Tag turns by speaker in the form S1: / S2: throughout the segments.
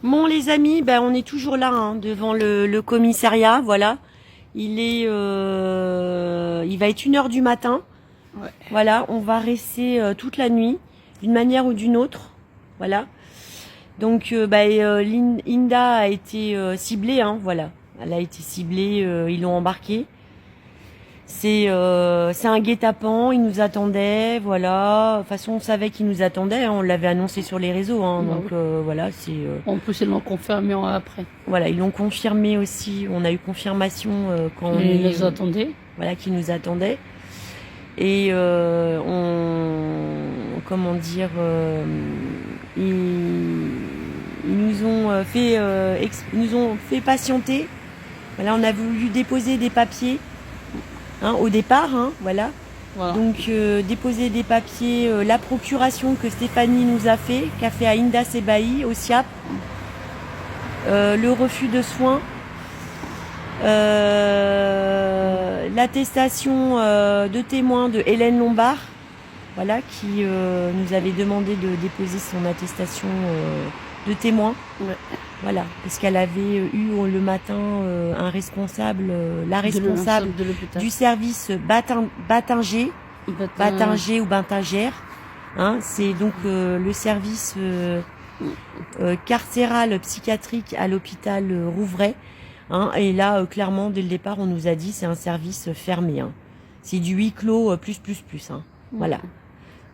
S1: Bon les amis, ben on est toujours là hein, devant le commissariat, voilà. Il va être 1h du matin.
S2: Ouais.
S1: Voilà, on va rester toute la nuit, d'une manière ou d'une autre. Voilà. Donc Linda a été ciblée, hein, voilà. Elle a été ciblée, ils l'ont embarquée. C'est un guet-apens, il nous attendait, voilà. De toute façon, on savait qu'il nous attendait, hein, on l'avait annoncé sur les réseaux, hein,
S2: Bah
S1: donc
S2: oui.
S1: voilà, c'est.
S2: En plus, ils l'ont confirmé après.
S1: Voilà, ils l'ont confirmé aussi. On a eu confirmation quand on
S2: Ils
S1: est.
S2: les attendaient.
S1: Voilà, qu'ils nous attendaient. Et comment dire, ils nous ont nous ont fait patienter. Voilà, on a voulu déposer des papiers. Hein, au départ, hein, voilà.
S2: Voilà.
S1: Donc déposer des papiers, la procuration que Stéphanie nous a fait, qu'a fait à Inda Sebaï au SIAP, le refus de soins, l'attestation de témoin de Hélène Lombard, voilà, qui nous avait demandé de déposer son attestation de témoin.
S2: Ouais.
S1: Voilà, parce qu'elle avait eu le matin un responsable, la responsable
S2: de l'hôpital.
S1: du service Battinger ou Battingère. Hein, c'est donc le service carcéral psychiatrique à l'hôpital Rouvray. Hein, et là, clairement, dès le départ, on nous a dit c'est un service fermé. Hein. C'est du huis clos plus. Hein. Voilà.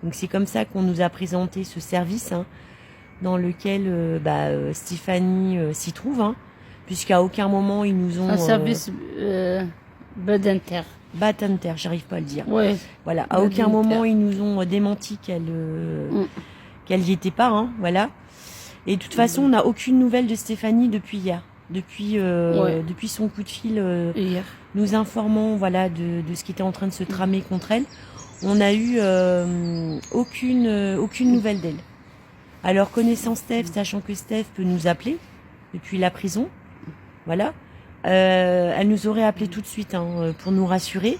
S1: Donc c'est comme ça qu'on nous a présenté ce service. Hein, dans lequel Stéphanie s'y trouve, hein, puisqu'à aucun moment ils nous ont...
S2: Un service Battinter.
S1: Battinter, j'arrive pas à le dire.
S2: Ouais.
S1: Voilà, à aucun moment ils nous ont démenti qu'elle y était pas, hein, voilà. Et de toute façon, on n'a aucune nouvelle de Stéphanie depuis hier, depuis son coup de fil
S2: Hier.
S1: nous informant, voilà, de ce qui était en train de se tramer contre elle. On n'a eu aucune nouvelle d'elle. Alors connaissant Steph, sachant que Steph peut nous appeler depuis la prison, voilà, elle nous aurait appelé tout de suite hein, pour nous rassurer.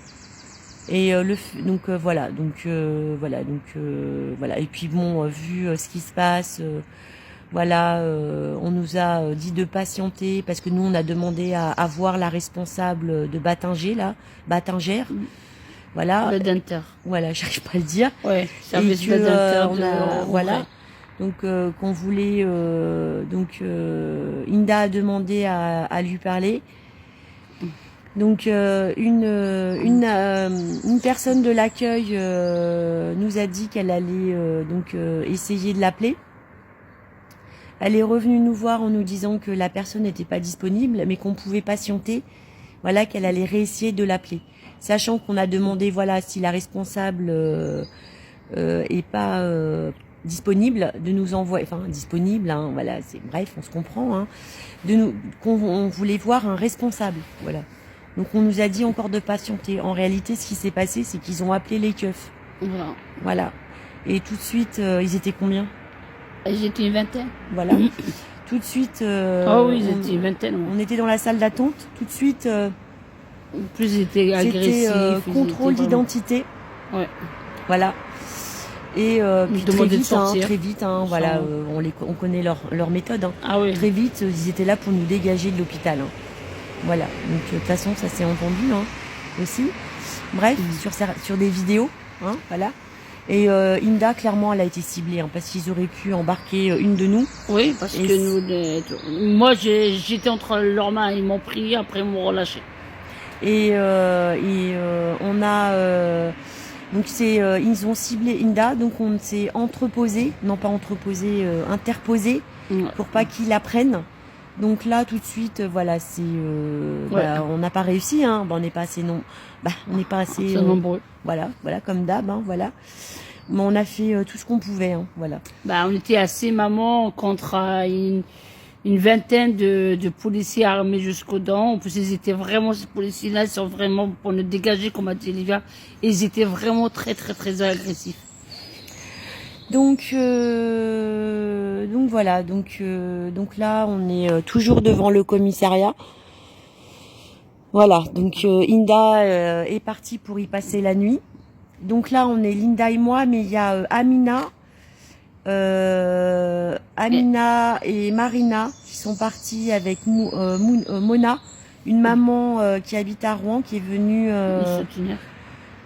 S1: Et voilà. Et puis bon, vu ce qui se passe, voilà, on nous a dit de patienter parce que nous on a demandé à voir la responsable de Battingère. Voilà.
S2: Battinter.
S1: Voilà, j'arrive pas à le dire.
S2: Ouais. Service
S1: et que,
S2: Battinter
S1: voilà. Donc qu'on voulait Inda a demandé à lui parler. Donc une personne de l'accueil nous a dit qu'elle allait essayer de l'appeler. Elle est revenue nous voir en nous disant que la personne n'était pas disponible, mais qu'on pouvait patienter. Voilà, qu'elle allait réessayer de l'appeler, sachant qu'on a demandé voilà si la responsable est pas disponible, de nous envoyer, enfin disponible, hein, voilà, c'est bref, on se comprend, hein, on voulait voir un responsable, voilà. Donc on nous a dit encore de patienter. En réalité, ce qui s'est passé, c'est qu'ils ont appelé les keufs. Voilà. Et tout de suite, ils étaient combien?
S2: Ils étaient une vingtaine.
S1: Voilà. Tout de suite.
S2: Oui, ils étaient une vingtaine. Ouais.
S1: On était dans la salle d'attente. Tout de suite.
S2: En plus, ils étaient agressifs.
S1: C'était contrôle d'identité.
S2: Ouais.
S1: Voilà. Et puis très vite, hein, voilà, on connaît leur méthode. Hein.
S2: Ah oui.
S1: Très vite, ils étaient là pour nous dégager de l'hôpital. Hein. Voilà. Donc de toute façon, ça s'est entendu hein, aussi. Bref, sur des vidéos, hein, voilà. Et Inda, clairement, elle a été ciblée hein, parce qu'ils auraient pu embarquer une de nous.
S2: Oui, parce que moi, j'étais entre leurs mains, ils m'ont pris, après ils m'ont relâché.
S1: Et on a donc ils ont ciblé Inda, donc on s'est interposé pour pas qu'ils la prennent. Donc là tout de suite voilà on n'a pas réussi hein, on n'est pas assez nombreux. Voilà comme d'hab hein, voilà. Mais on a fait tout ce qu'on pouvait hein, voilà.
S2: On était assez maman contre une vingtaine de policiers armés jusqu'aux dents. En plus, ils étaient vraiment, ces policiers-là, ils sont vraiment pour nous dégager, comme a dit Olivia. Ils étaient vraiment très, très, très agressifs.
S1: Donc voilà, donc là, on est toujours devant le commissariat. Voilà, donc Inda est partie pour y passer la nuit. Donc là, on est Linda et moi, mais il y a Amina, Amina et Marina qui sont parties avec Mona, une maman qui habite à Rouen, qui est venue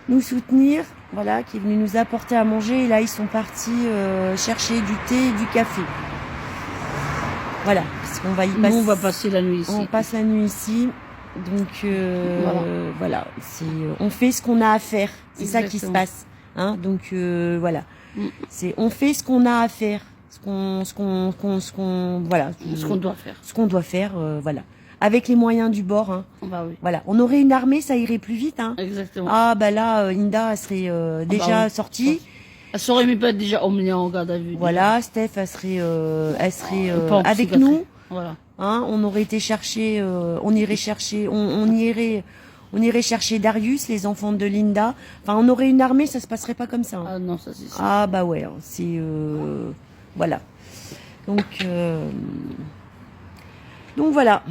S1: nous soutenir, voilà, qui est venue nous apporter à manger. Et là, ils sont partis chercher du thé et du café. Voilà, parce qu'on va y passer.
S2: Nous, on va passer la nuit ici.
S1: On passe la nuit ici. Donc voilà, c'est on fait ce qu'on a à faire. C'est ça qui se passe, hein. Donc voilà. C'est on fait ce qu'on a à faire, ce qu'on voilà,
S2: ce qu'on doit faire.
S1: Ce qu'on doit faire, voilà. Avec les moyens du bord, hein.
S2: Bah oui.
S1: Voilà, on aurait une armée, ça irait plus vite, hein.
S2: Exactement.
S1: Ah bah là, Inda elle serait déjà sortie.
S2: Elle serait même pas déjà emmenée en garde à vue.
S1: Voilà, Steph, elle serait avec nous.
S2: Voilà.
S1: Hein, on aurait été chercher, on irait chercher Darius, les enfants de Linda. Enfin, on aurait une armée, ça se passerait pas comme ça. Hein.
S2: Ah non, ça c'est sûr.
S1: Ah bah ouais, hein, c'est voilà. Donc voilà.